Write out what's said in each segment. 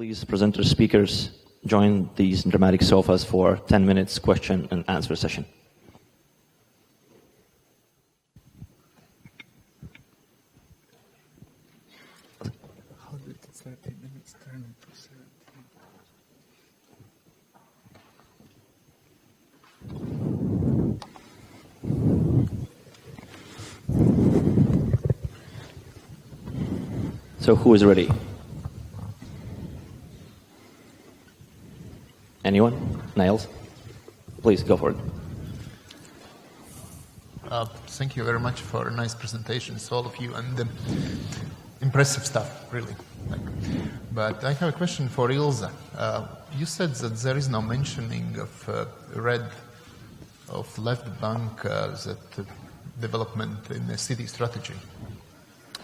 please, presenter speakers, join these dramatic sofas for 10 minutes question and answer session. How did the 30 minutes turn into 17? So who is ready? Anyone? Niles? Please, go for it. Thank you very much for nice presentations, all of you, and impressive stuff, really. But I have a question for Ilse. You said that there is no mentioning of left bank that development in the city strategy.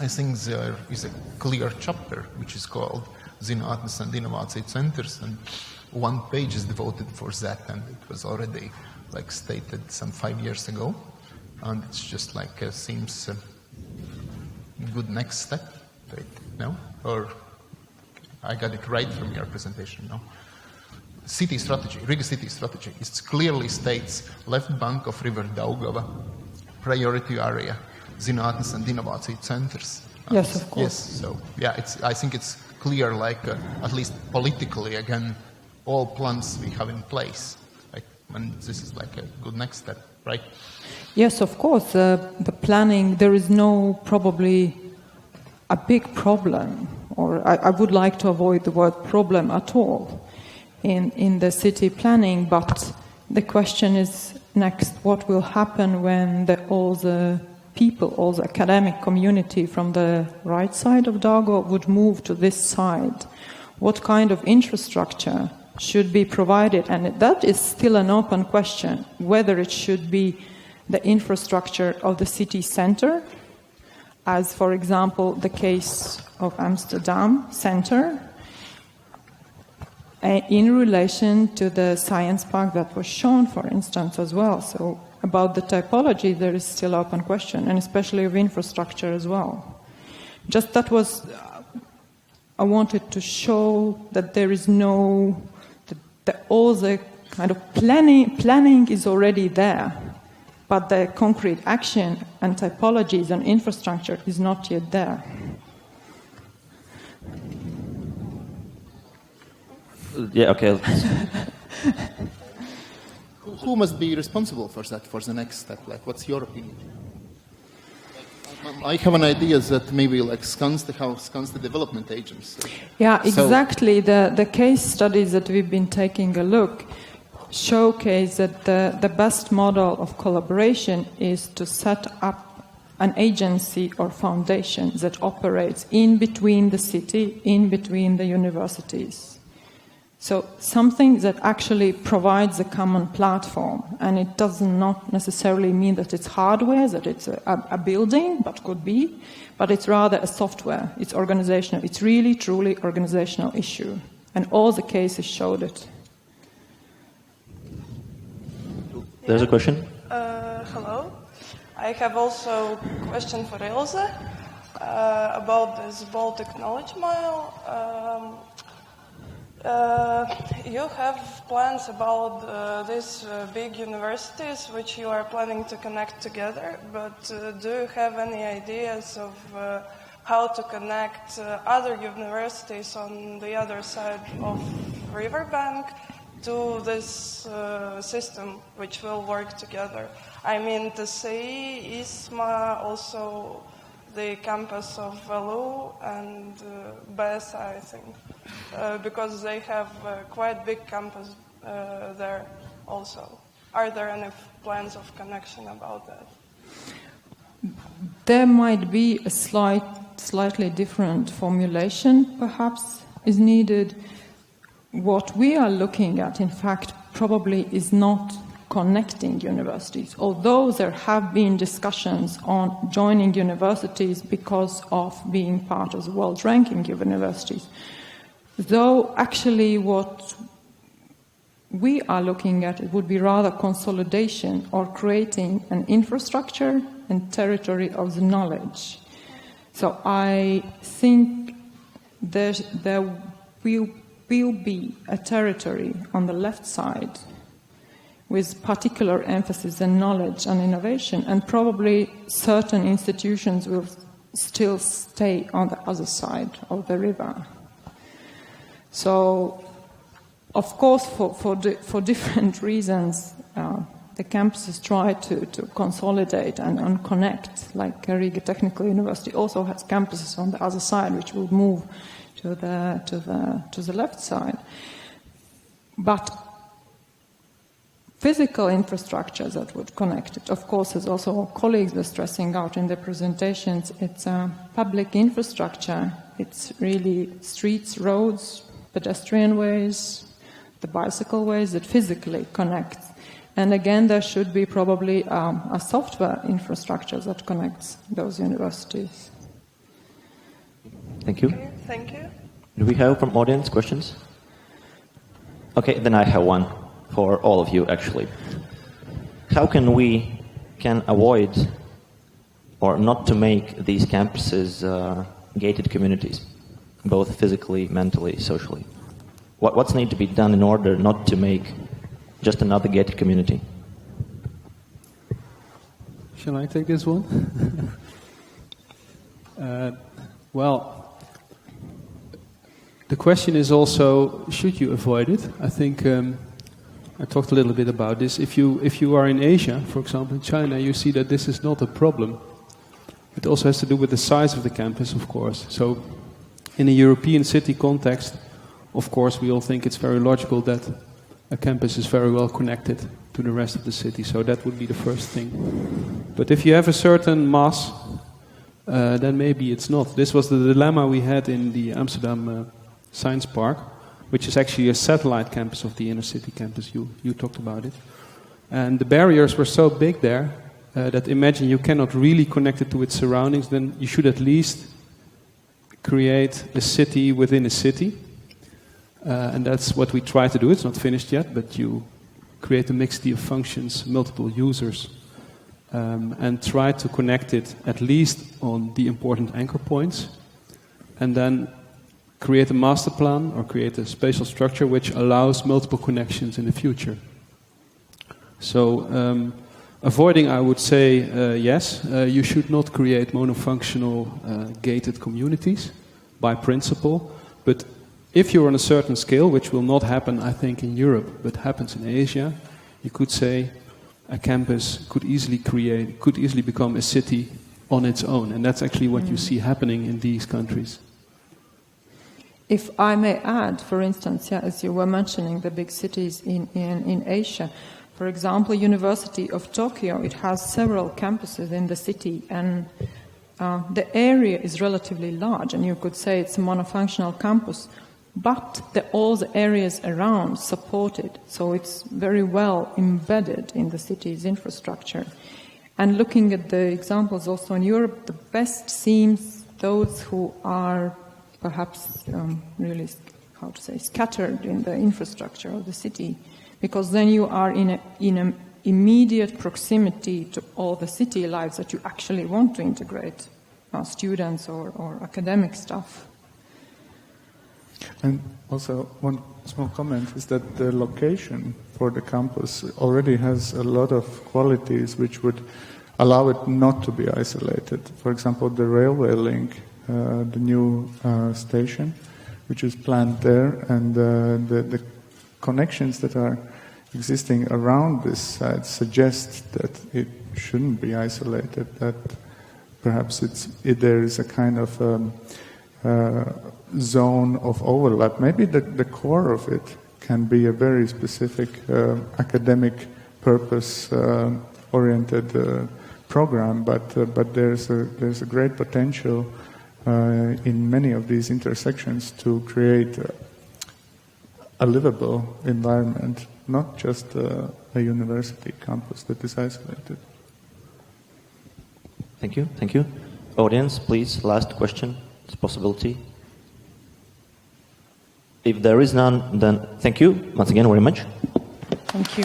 I think there is a clear chapter which is called Zinātnes and Innovāciju centers, and one page is devoted for that, and it was already stated some 5 years ago, and it's just seems a good next step, right? No? Or I got it right from your presentation, no? City strategy, Riga city strategy, it clearly states left bank of river Daugava, priority area, Zinātnes and Innovāciju centers. Yes, of course. Yes, so yeah, I think it's clear, at least politically, again, all plans we have in place, and this is a good next step, right? Yes, of course. The planning, there is no probably a big problem, or I would like to avoid the word problem at all in the city planning, but the question is next, what will happen when all the people, all the academic community from the right side of Dago would move to this side? What kind of infrastructure should be provided? And that is still an open question, whether it should be the infrastructure of the city center, as for example the case of Amsterdam center, in relation to the science park that was shown, for instance, as well. So about the typology, there is still an open question, and especially of infrastructure as well. Just that was, I wanted to show that there is no, all the kind of planning is already there, but the concrete action and typologies and infrastructure is not yet there. Yeah, okay. Who must be responsible for that, for the next step? What's your opinion? I have an idea that maybe Skanska development agents. Yeah, exactly. The case studies that we've been taking a look showcase that the best model of collaboration is to set up an agency or foundation that operates in between the city, in between the universities. So something that actually provides a common platform, and it does not necessarily mean that it's hardware, that it's a building, but could be, but it's rather a software, it's organizational, it's really truly organizational issue, and all the cases showed it. There's a question. Hello. I have also a question for Ilse about this Baltic Knowledge Mile. You have plans about these big universities which you are planning to connect together, but do you have any ideas of how to connect other universities on the other side of riverbank to this system which will work together? I mean, TSI, ISMA, also the campus of Valu and BSI, I think, because they have quite big campus there also. Are there any plans of connection about that? There might be a slightly different formulation, perhaps, is needed. What we are looking at, in fact, probably is not connecting universities, although there have been discussions on joining universities because of being part of the world ranking universities. Though actually what we are looking at, it would be rather consolidation or creating an infrastructure and territory of the knowledge. So I think there will will be a territory on the left side with particular emphasis on knowledge and innovation, and probably certain institutions will still stay on the other side of the river. So, of course, for different reasons, the campuses try to consolidate and connect. Like Riga Technical University also has campuses on the other side, which will move to the left side. But physical infrastructure that would connect it, of course, as also colleagues were stressing out in their presentations, it's a public infrastructure. It's really streets, roads, pedestrian ways, the bicycle ways that physically connect. And again, there should be probably a software infrastructure that connects those universities. Thank you. Okay, thank you. Do we have from audience questions? Okay, then I have one for all of you, actually. How can we avoid or not to make these campuses gated communities, both physically, mentally, socially? What's need to be done in order not to make just another gated community? Shall I take this one? Well, the question is also, should you avoid it? I think I talked a little bit about this. If you are in Asia, for example, in China, you see that this is not a problem. It also has to do with the size of the campus, of course. So, in a European city context, of course, we all think it's very logical that a campus is very well connected to the rest of the city. So that would be the first thing. But if you have a certain mass, then maybe it's not. This was the dilemma we had in the Amsterdam Science Park, which is actually a satellite campus of the inner city campus. You talked about it. And the barriers were so big there that imagine you cannot really connect it to its surroundings, then you should at least create a city within a city. And that's what we try to do. It's not finished yet, but you create a mixity of functions, multiple users, and try to connect it at least on the important anchor points, and then create a master plan or create a spatial structure which allows multiple connections in the future. So avoiding, I would say, yes, you should not create monofunctional gated communities by principle, but if you're on a certain scale, which will not happen, I think, in Europe, but happens in Asia, you could say a campus could easily become a city on its own, and that's actually what you see happening in these countries. If I may add, for instance, as you were mentioning, the big cities in Asia, for example, University of Tokyo, it has several campuses in the city, and the area is relatively large, and you could say it's a monofunctional campus, but all the areas around support it, so it's very well embedded in the city's infrastructure. And looking at the examples also in Europe, the best seems those who are perhaps really, scattered in the infrastructure of the city, because then you are in an immediate proximity to all the city lives that you actually want to integrate, students or academic staff. And also, one small comment is that the location for the campus already has a lot of qualities which would allow it not to be isolated. For example, the railway link, the new station, which is planned there, and the connections that are existing around this site suggest that it shouldn't be isolated, that perhaps there is a kind of zone of overlap. Maybe the core of it can be a very specific academic purpose-oriented program, but there's a great potential in many of these intersections to create a livable environment, not just a university campus that is isolated. Thank you. Thank you. Audience, please, last question. It's a possibility. If there is none, then thank you once again very much. Thank you.